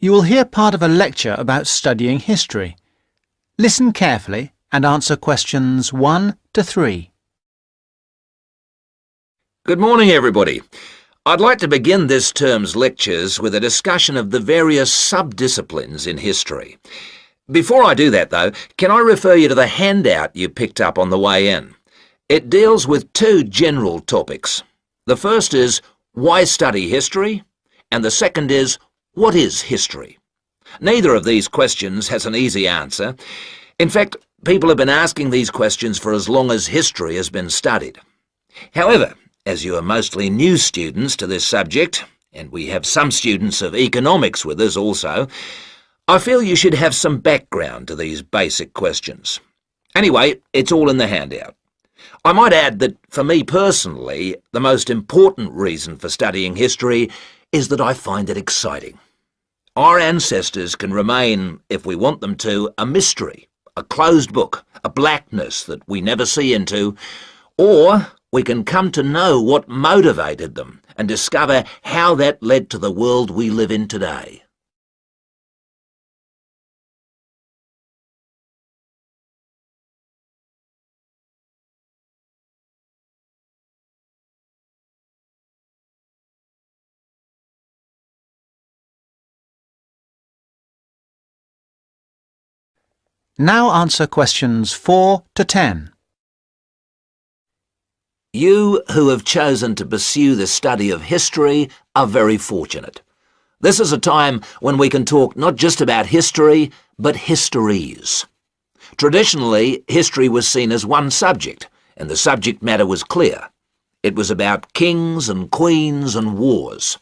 You will hear part of a lecture about studying history. Listen carefully and answer questions 1 to 3. Good morning, everybody. I'd like to begin this term's lectures with a discussion of the various sub-disciplines in history. Before I do that, though, can I refer you to the handout you picked up on the way in? It deals with two general topics. The first is, why study history? And the second is, what is history? Neither of these questions has an easy answer. In fact, people have been asking these questions for as long as history has been studied. However, as you are mostly new students to this subject, and we have some students of economics with us also, I feel you should have some background to these basic questions. Anyway, it's all in the handout. I might add that, for me personally, the most important reason for studying history is that I find it exciting. Our ancestors can remain, if we want them to, a mystery, a closed book, a blackness that we never see into, or we can come to know what motivated them and discover how that led to the world we live in today. Now answer questions 4 to 10. You who have chosen to pursue the study of history are very fortunate. This is a time when we can talk not just about history, but histories. Traditionally, history was seen as one subject, and the subject matter was clear. It was about kings and queens and wars.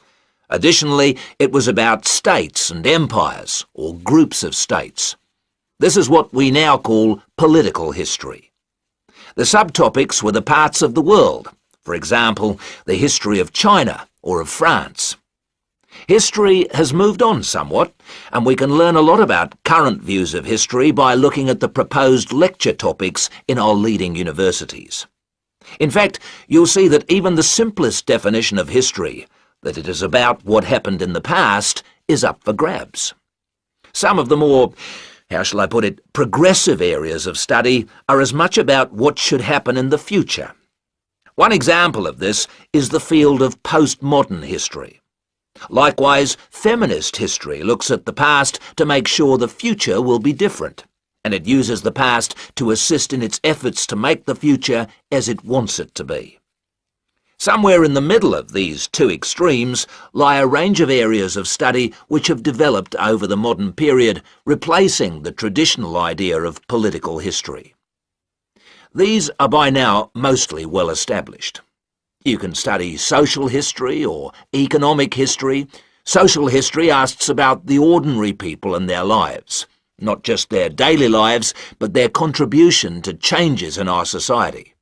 Additionally, it was about states and empires, or groups of states. This is what we now call political history. The subtopics were the parts of the world, for example, the history of China or of France. History has moved on somewhat, and we can learn a lot about current views of history by looking at the proposed lecture topics in our leading universities. In fact, you'll see that even the simplest definition of history, that it is about what happened in the past, is up for grabs. Some of the more, how shall I put it, progressive areas of study are as much about what should happen in the future. One example of this is the field of postmodern history. Likewise, feminist history looks at the past to make sure the future will be different, and it uses the past to assist in its efforts to make the future as it wants it to be. Somewhere in the middle of these two extremes lie a range of areas of study which have developed over the modern period, replacing the traditional idea of political history. These are by now mostly well established. You can study social history or economic history. Social history asks about the ordinary people and their lives, not just their daily lives, but their contribution to changes in our society.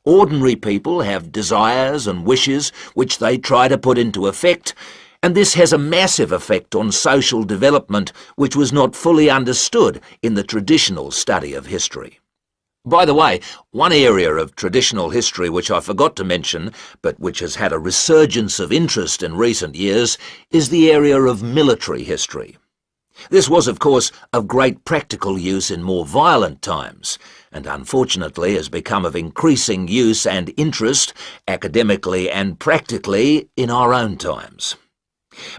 Ordinary people have desires and wishes which they try to put into effect, and this has a massive effect on social development which was not fully understood in the traditional study of history. By the way, one area of traditional history which I forgot to mention, but which has had a resurgence of interest in recent years, is the area of military history. This was, of course, of great practical use in more violent times, and unfortunately has become of increasing use and interest, academically and practically, in our own times.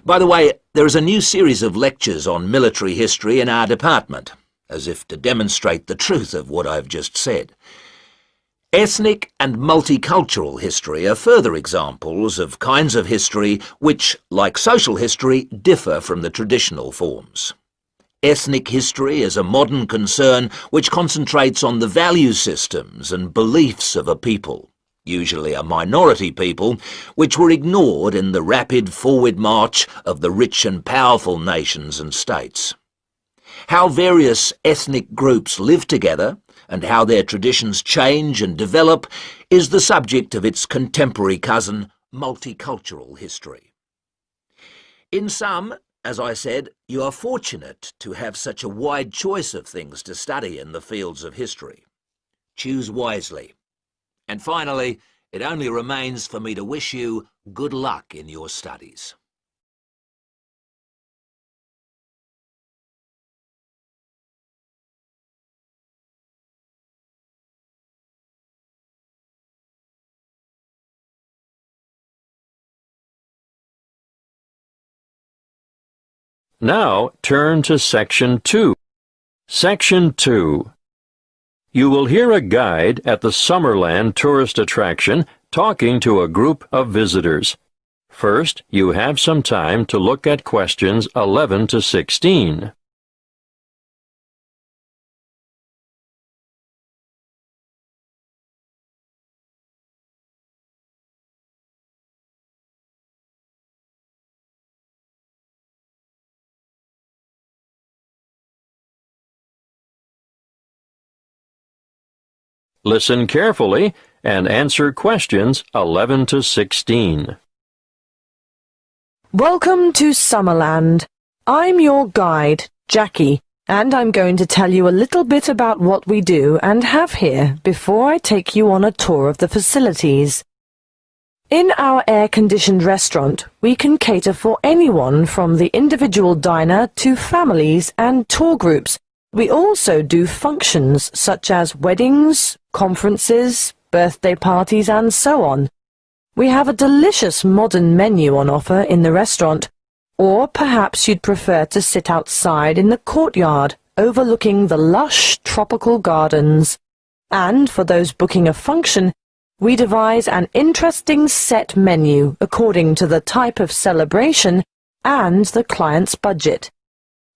By the way, there is a new series of lectures on military history in our department, as if to demonstrate the truth of what I've just said. Ethnic and multicultural history are further examples of kinds of history which, like social history, differ from the traditional forms. Ethnic history is a modern concern which concentrates on the value systems and beliefs of a people, usually a minority people, which were ignored in the rapid forward march of the rich and powerful nations and states. How various ethnic groups live together and how their traditions change and develop is the subject of its contemporary cousin, multicultural history. In sum, as I said, you are fortunate to have such a wide choice of things to study in the fields of history. Choose wisely. And finally, it only remains for me to wish you good luck in your studies. Now turn to Section 2. Section 2. You will hear a guide at the Summerland tourist attraction talking to a group of visitors. First, you have some time to look at questions 11 to 16. Listen carefully and answer questions 11 to 16. Welcome to Summerland. I'm your guide, Jackie, and I'm going to tell you a little bit about what we do and have here before I take you on a tour of the facilities. In our air-conditioned restaurant, we can cater for anyone from the individual diner to families and tour groups. We also do functions such as weddings, conferences, birthday parties, and so on. We have a delicious modern menu on offer in the restaurant, or perhaps you'd prefer to sit outside in the courtyard overlooking the lush tropical gardens. And for those booking a function, we devise an interesting set menu according to the type of celebration and the client's budget.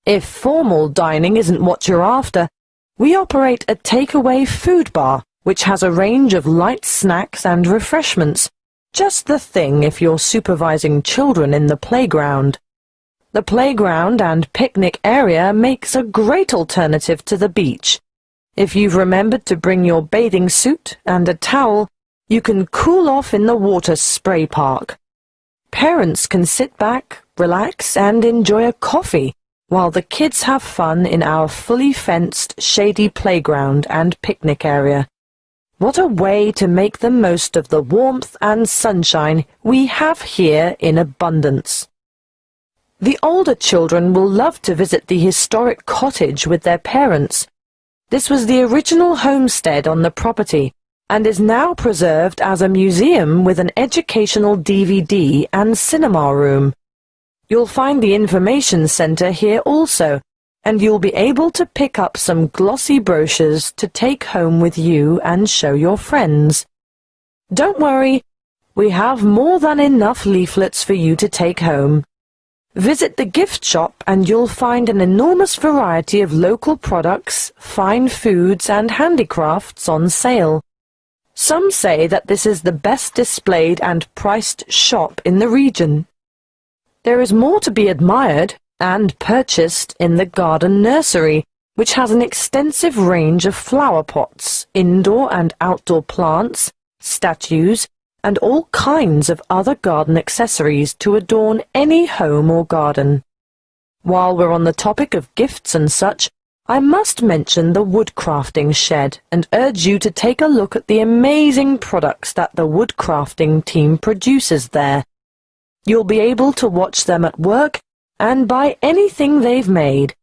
If formal dining isn't what you're after, we operate a takeaway food bar, which has a range of light snacks and refreshments. Just the thing if you're supervising children in the playground. The playground and picnic area makes a great alternative to the beach. If you've remembered to bring your bathing suit and a towel, you can cool off in the water spray park. Parents can sit back, relax, and enjoy a coffee, while the kids have fun in our fully fenced, shady playground and picnic area. What a way to make the most of the warmth and sunshine we have here in abundance. The older children will love to visit the historic cottage with their parents. This was the original homestead on the property and is now preserved as a museum with an educational DVD and cinema room. You'll find the information center here also, and you'll be able to pick up some glossy brochures to take home with you and show your friends. Don't worry, we have more than enough leaflets for you to take home. Visit the gift shop and you'll find an enormous variety of local products, fine foods and handicrafts on sale. Some say that this is the best displayed and priced shop in the region. There is more to be admired and purchased in the garden nursery, which has an extensive range of flower pots, indoor and outdoor plants, statues, and all kinds of other garden accessories to adorn any home or garden. While we're on the topic of gifts and such, I must mention the woodcrafting shed and urge you to take a look at the amazing products that the woodcrafting team produces there. You'll be able to watch them at work and buy anything they've made.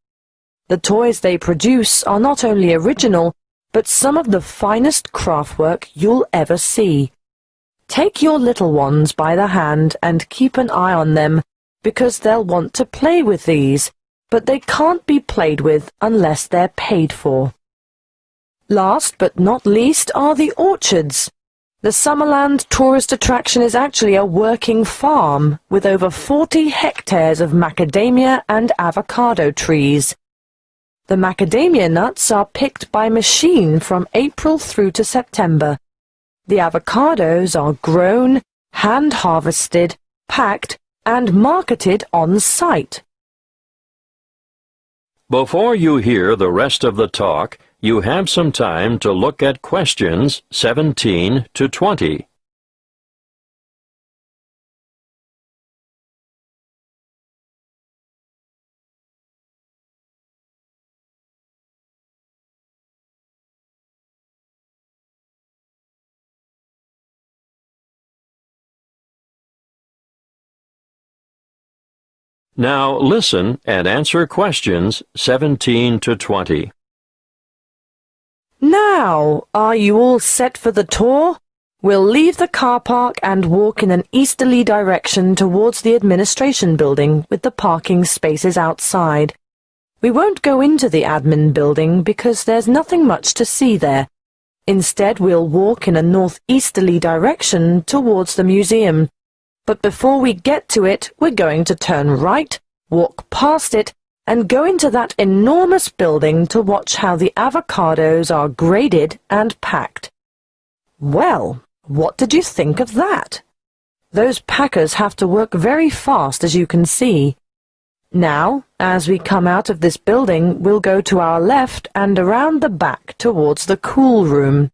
The toys they produce are not only original, but some of the finest craftwork you'll ever see. Take your little ones by the hand and keep an eye on them, because they'll want to play with these, but they can't be played with unless they're paid for. Last but not least are the orchards. The Summerland tourist attraction is actually a working farm with over 40 hectares of macadamia and avocado trees. The macadamia nuts are picked by machine from April through to September. The avocados are grown, hand-harvested, packed, and marketed on site. Before you hear the rest of the talk, you have some time to look at questions 17 to 20. Now listen and answer questions 17 to 20. Now, are you all set for the tour? We'll leave the car park and walk in an easterly direction towards the administration building with the parking spaces outside. We won't go into the admin building because there's nothing much to see there. Instead, we'll walk in a northeasterly direction towards the museum. But before we get to it, we're going to turn right, walk past it, and go into that enormous building to watch how the avocados are graded and packed. Well, what did you think of that? Those packers have to work very fast, as you can see. Now, as we come out of this building, we'll go to our left and around the back towards the cool room.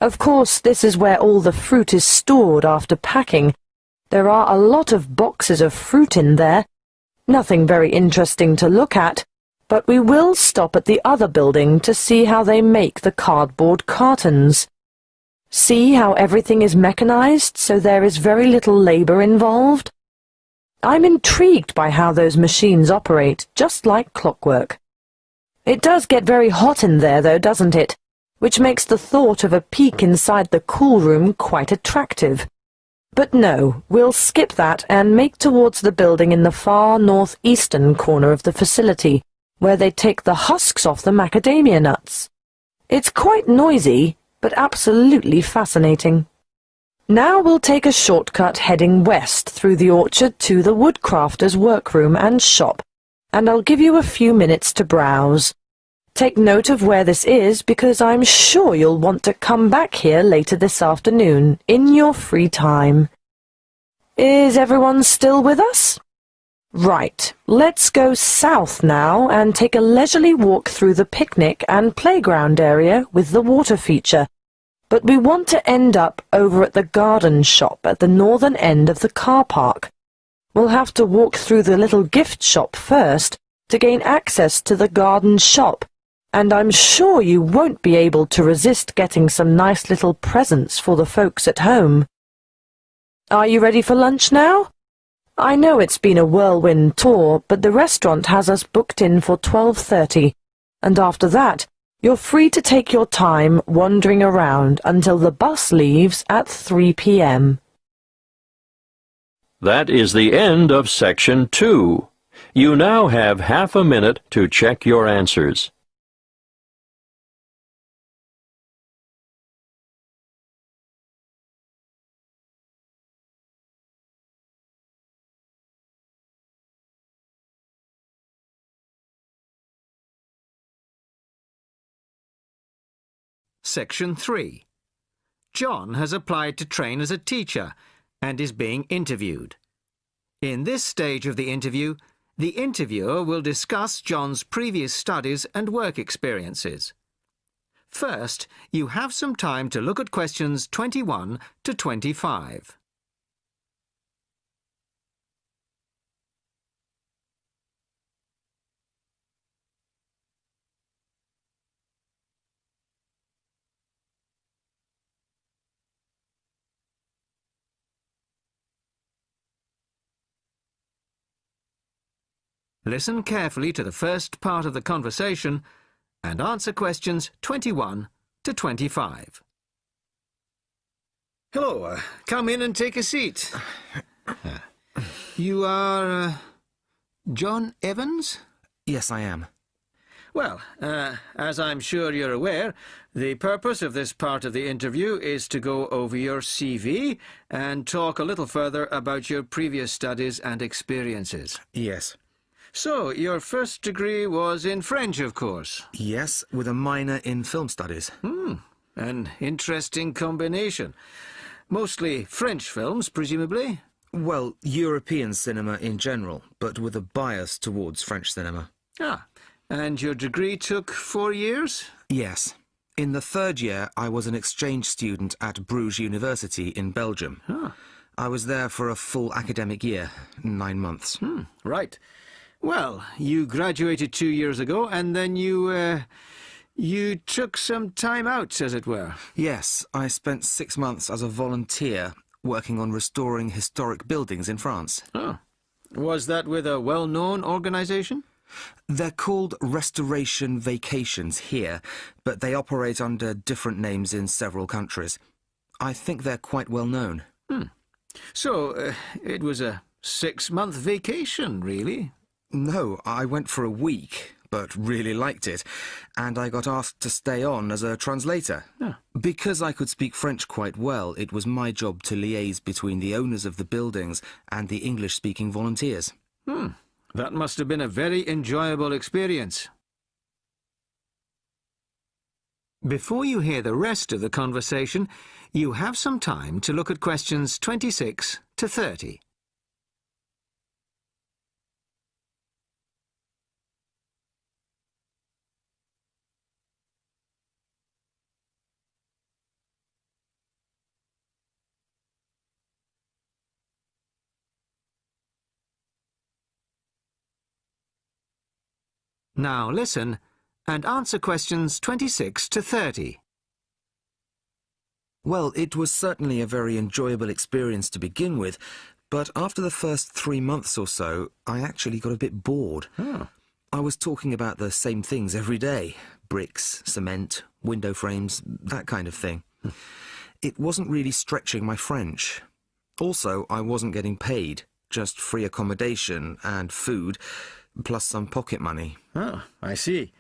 Of course, this is where all the fruit is stored after packing. There are a lot of boxes of fruit in there. Nothing very interesting to look at, but we will stop at the other building to see how they make the cardboard cartons. See how everything is mechanized, so there is very little labor involved? I'm intrigued by how those machines operate, just like clockwork. It does get very hot in there, though, doesn't it? Which makes the thought of a peek inside the cool room quite attractive. But no, we'll skip that and make towards the building in the far northeastern corner of the facility, where they take the husks off the macadamia nuts. It's quite noisy, but absolutely fascinating. Now we'll take a shortcut heading west through the orchard to the woodcrafter's workroom and shop, and I'll give you a few minutes to browse. Take note of where this is because I'm sure you'll want to come back here later this afternoon in your free time. Is everyone still with us? Right, let's go south now and take a leisurely walk through the picnic and playground area with the water feature. But we want to end up over at the garden shop at the northern end of the car park. We'll have to walk through the little gift shop first to gain access to the garden shop, and I'm sure you won't be able to resist getting some nice little presents for the folks at home. Are you ready for lunch now? I know it's been a whirlwind tour, but the restaurant has us booked in for 12:30, and after that, you're free to take your time wandering around until the bus leaves at 3 p.m. That is the end of Section 2. You now have half a minute to check your answers. Section 3. John has applied to train as a teacher and is being interviewed. In this stage of the interviewer will discuss John's previous studies and work experiences. First, you have some time to look at questions 21 to 25. Listen carefully to the first part of the conversation and answer questions 21 to 25. Hello, come in and take a seat. You are John Evans? Yes, I am. Well, as I'm sure you're aware, the purpose of this part of the interview is to go over your CV and talk a little further about your previous studies and experiences. Yes. So, your first degree was in French, of course? Yes, with a minor in film studies. An interesting combination. Mostly French films, presumably? Well, European cinema in general, but with a bias towards French cinema. Ah, and your degree took 4 years? Yes. In the third year, I was an exchange student at Bruges University in Belgium. I was there for a full academic year, 9 months. Right. Well, you graduated 2 years ago, and then you took some time out, as it were. Yes, I spent 6 months as a volunteer working on restoring historic buildings in France. Oh. Was that with a well-known organisation? They're called Restoration Vacations here, but they operate under different names in several countries. I think they're quite well known. So, it was a 6-month vacation, really? No, I went for a week, but really liked it, and I got asked to stay on as a translator. Because I could speak French quite well, it was my job to liaise between the owners of the buildings and the English-speaking volunteers. That must have been a very enjoyable experience. Before you hear the rest of the conversation, you have some time to look at questions 26 to 30. Now listen and answer questions 26 to 30. Well, it was certainly a very enjoyable experience to begin with, but after the first 3 months or so, I actually got a bit bored. I was talking about the same things every day. Bricks, cement, window frames, that kind of thing. It wasn't really stretching my French. Also, I wasn't getting paid, just free accommodation and food, plus some pocket money. Oh, I see.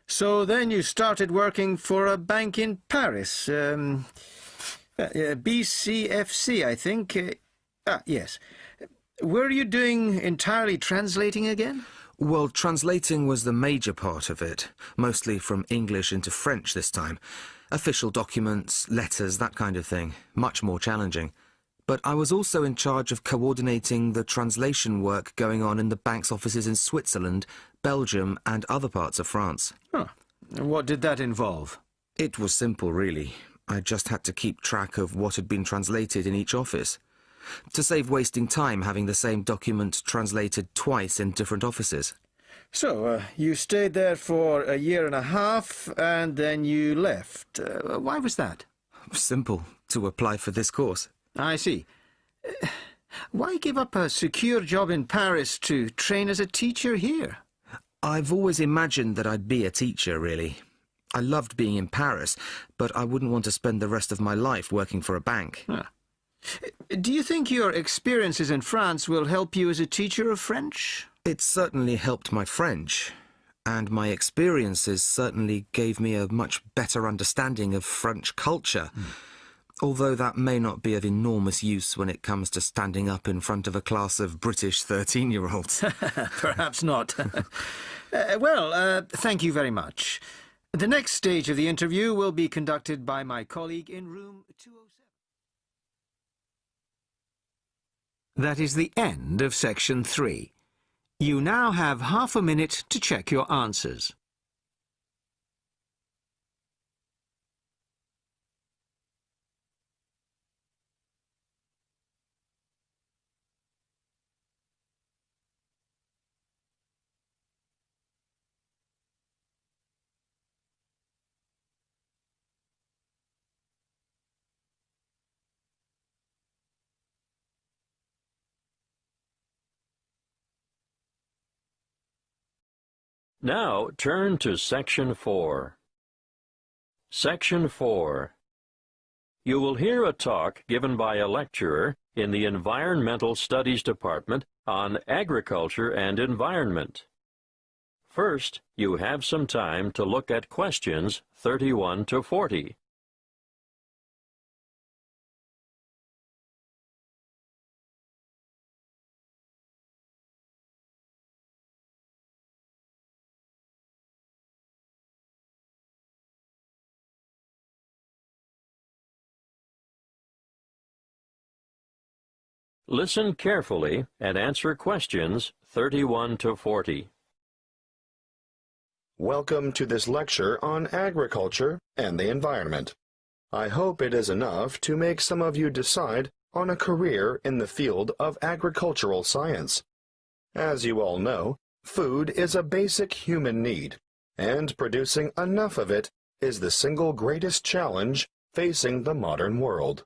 So then you started working for a bank in Paris, BCFC, I think. Yes. Were you doing entirely translating again? Well, translating was the major part of it, mostly from English into French this time. Official documents, letters, that kind of thing. Much more challenging. But I was also in charge of coordinating the translation work going on in the bank's offices in Switzerland, Belgium, and other parts of France. What did that involve? It was simple, really. I just had to keep track of what had been translated in each office, to save wasting time having the same document translated twice in different offices. So, you stayed there for a year and a half, and then you left. Why was that? Simple, to apply for this course. I see. Why give up a secure job in Paris to train as a teacher here? I've always imagined that I'd be a teacher, really. I loved being in Paris, but I wouldn't want to spend the rest of my life working for a bank. Do you think your experiences in France will help you as a teacher of French? It certainly helped my French, and my experiences certainly gave me a much better understanding of French culture. Although that may not be of enormous use when it comes to standing up in front of a class of British 13-year-olds. Perhaps not. Thank you very much. The next stage of the interview will be conducted by my colleague in room 207. That is the end of section 3. You now have half a minute to check your answers. Now turn to Section 4. Section 4. You will hear a talk given by a lecturer in the Environmental Studies Department on agriculture and environment. First, you have some time to look at questions 31 to 40. Listen carefully and answer questions 31 to 40. Welcome to this lecture on agriculture and the environment. I hope it is enough to make some of you decide on a career in the field of agricultural science. As you all know, food is a basic human need, and producing enough of it is the single greatest challenge facing the modern world.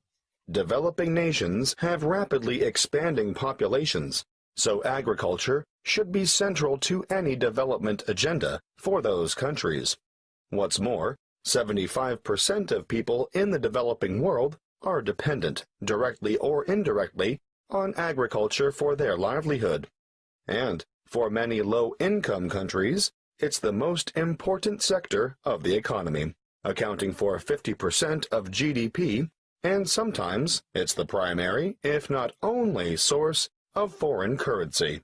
Developing nations have rapidly expanding populations, so agriculture should be central to any development agenda for those countries. What's more, 75% of people in the developing world are dependent, directly or indirectly, on agriculture for their livelihood. And for many low-income countries, it's the most important sector of the economy, accounting for 50% of GDP, and sometimes it's the primary, if not only, source of foreign currency.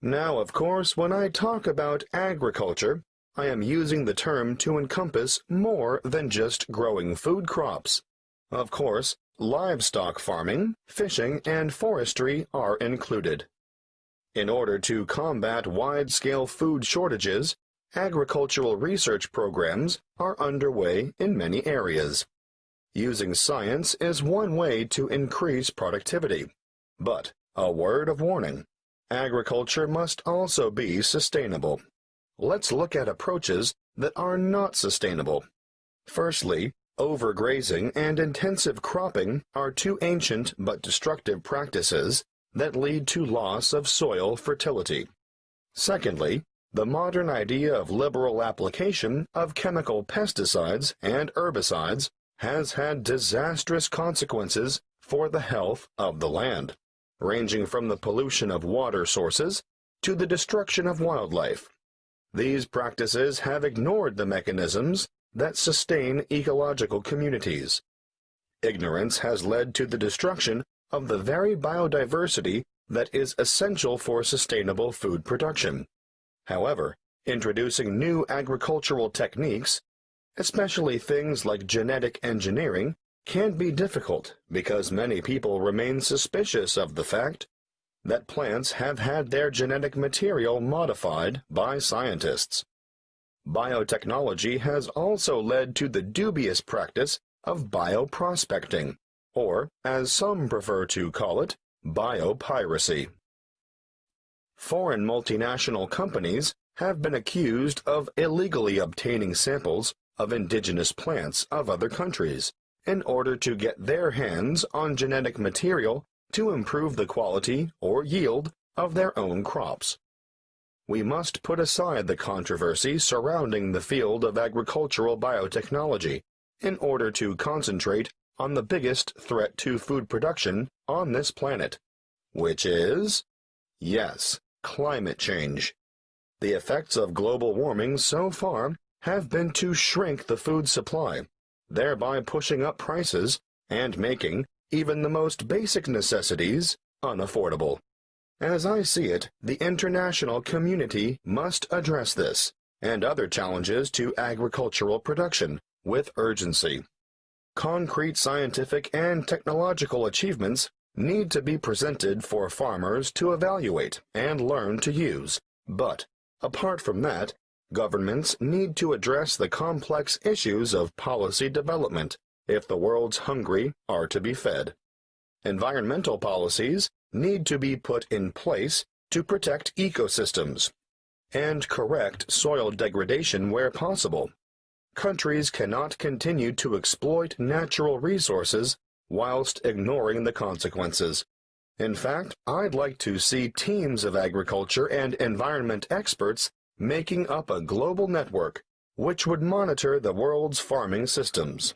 Now, of course, when I talk about agriculture, I am using the term to encompass more than just growing food crops. Of course, livestock farming, fishing, and forestry are included. In order to combat wide-scale food shortages, agricultural research programs are underway in many areas. Using science is one way to increase productivity. But, a word of warning, agriculture must also be sustainable. Let's look at approaches that are not sustainable. Firstly, overgrazing and intensive cropping are two ancient but destructive practices that lead to loss of soil fertility. Secondly, the modern idea of liberal application of chemical pesticides and herbicides has had disastrous consequences for the health of the land, ranging from the pollution of water sources to the destruction of wildlife. These practices have ignored the mechanisms that sustain ecological communities. Ignorance has led to the destruction of the very biodiversity that is essential for sustainable food production. However, introducing new agricultural techniques, especially things like genetic engineering, can be difficult because many people remain suspicious of the fact that plants have had their genetic material modified by scientists. Biotechnology has also led to the dubious practice of bioprospecting, or, as some prefer to call it, biopiracy. Foreign multinational companies have been accused of illegally obtaining samples of indigenous plants of other countries in order to get their hands on genetic material to improve the quality or yield of their own crops. We must put aside the controversy surrounding the field of agricultural biotechnology in order to concentrate on the biggest threat to food production on this planet, which is, yes, climate change. The effects of global warming so far have been to shrink the food supply, thereby pushing up prices and making even the most basic necessities unaffordable. As I see it, the international community must address this and other challenges to agricultural production with urgency. Concrete scientific and technological achievements need to be presented for farmers to evaluate and learn to use. But, apart from that, governments need to address the complex issues of policy development if the world's hungry are to be fed. Environmental policies need to be put in place to protect ecosystems and correct soil degradation where possible. Countries cannot continue to exploit natural resources whilst ignoring the consequences. In fact, I'd like to see teams of agriculture and environment experts making up a global network which would monitor the world's farming systems.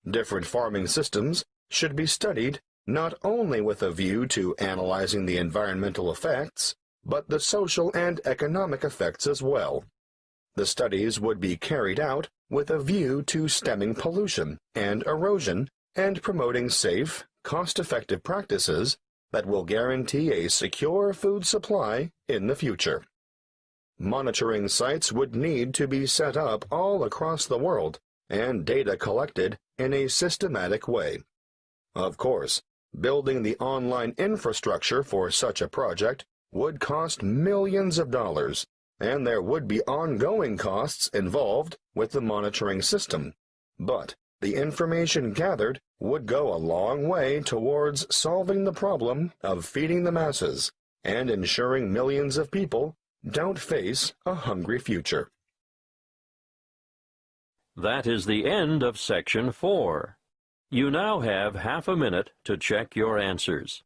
Different farming systems should be studied not only with a view to analyzing the environmental effects, but the social and economic effects as well. The studies would be carried out with a view to stemming pollution and erosion and promoting safe, cost-effective practices that will guarantee a secure food supply in the future. Monitoring sites would need to be set up all across the world and data collected in a systematic way. Of course, building the online infrastructure for such a project would cost millions of dollars, and there would be ongoing costs involved with the monitoring system. But the information gathered would go a long way towards solving the problem of feeding the masses and ensuring millions of people don't face a hungry future. That is the end of Section 4. You now have half a minute to check your answers.